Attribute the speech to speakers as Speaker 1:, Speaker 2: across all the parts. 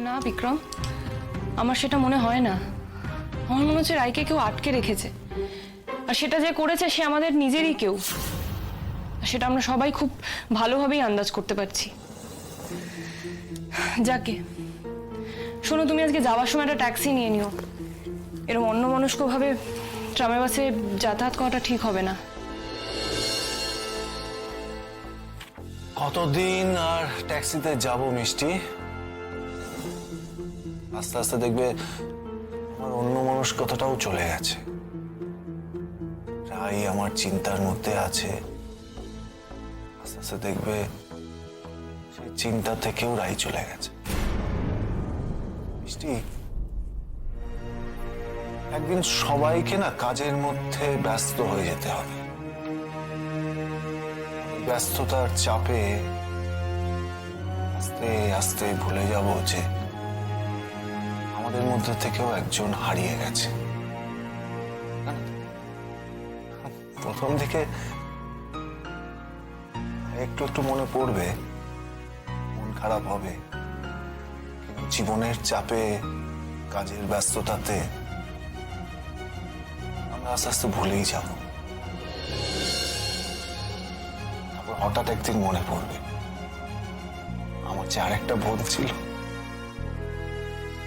Speaker 1: না বিক্রম, আমার সেটা মনে হয় না। আমার মনে হচ্ছে রায়কে কেউ আটকে রেখেছে, আর সেটা যে করেছে সে আমাদের নিজেরই কেউ। সেটা আমরা সবাই খুব ভালোভাবেই আন্দাজ করতে পারছি। যাকে শোনো, তুমি আজকে যাওয়ার সময় একটা ট্যাক্সি নিয়ে নিও। এরকম অন্যমনস্কভাবে ট্রামে বাসে যাতায়াত করাটা ঠিক হবে না।
Speaker 2: কতদিন আর ট্যাক্সিতে যাব মিষ্টি? আস্তে আস্তে দেখবে আমার অন্যমনস্কতাটাও চলে গেছে। রাই আমার চিন্তার মধ্যে আছে, আস্তে আস্তে দেখবে সেই চিন্তা থেকেও রাই চলে গেছে। মিষ্টি, একদিন সবাইকে না কাজের মধ্যে ব্যস্ত হয়ে যেতে হবে। ব্যস্ততার চাপে আস্তে আস্তে ভুলে যাব যে আমাদের মধ্যে থেকেও একজন হারিয়ে গেছে। প্রথম দিকে একটু একটু মনে পড়বে, মন খারাপ হবে, কিন্তু জীবনের চাপে, কাজের ব্যস্ততাতে আমরা আস্তে আস্তে ভুলেই যাব। তারপর হঠাৎ একদিন মনে পড়বে আমার যে আরেকটা বোন ছিল,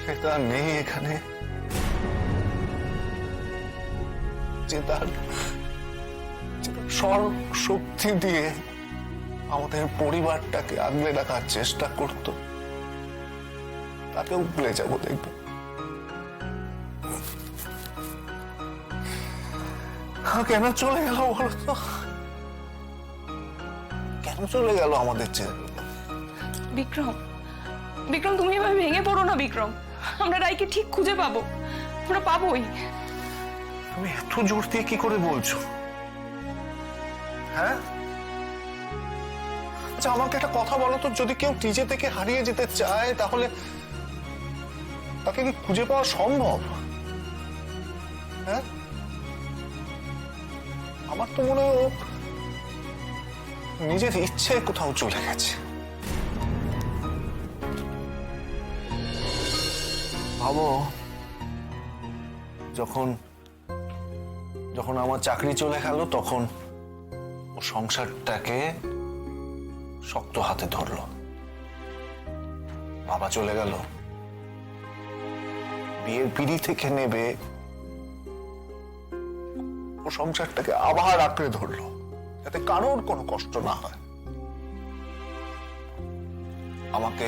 Speaker 2: সেটা নেই এখানে, যে তার সর্ব শক্তি দিয়ে আমাদের পরিবারটাকে আগলে রাখার চেষ্টা করত। তাকেও ভুলে যাবো দেখবে। কেন চলে গেল বলতো? কেন চলে গেল আমাদের ছেড়ে?
Speaker 1: বিক্রম, বিক্রম তুমি এভাবে ভেঙে পড়ো না বিক্রম। আমরা রায়কে ঠিক খুঁজে পাবো, আমরা পাবোই।
Speaker 2: তুমি এত জোর দিয়ে কি করে বলছো? হ্যাঁ, আচ্ছা আমাকে একটা কথা বলো তো, যদি কেউ নিজে থেকে হারিয়ে যেতে চায় তাহলে তাকে কি খুঁজে পাওয়া সম্ভব? হ্যাঁ, আমার তো মনে হয় নিজের ইচ্ছে কোথাও চলে গেছে। ভাবো, যখন যখন আমার চাকরি চলে গেল তখন ও সংসারটাকে শক্ত হাতে ধরলো। বাবা চলে গেল, বিয়ের পিঁড়ি থেকে নেবে ও সংসারটাকে আবার আঁকড়ে ধরলো, যাতে কারোর কোনো কষ্ট না হয়। আমাকে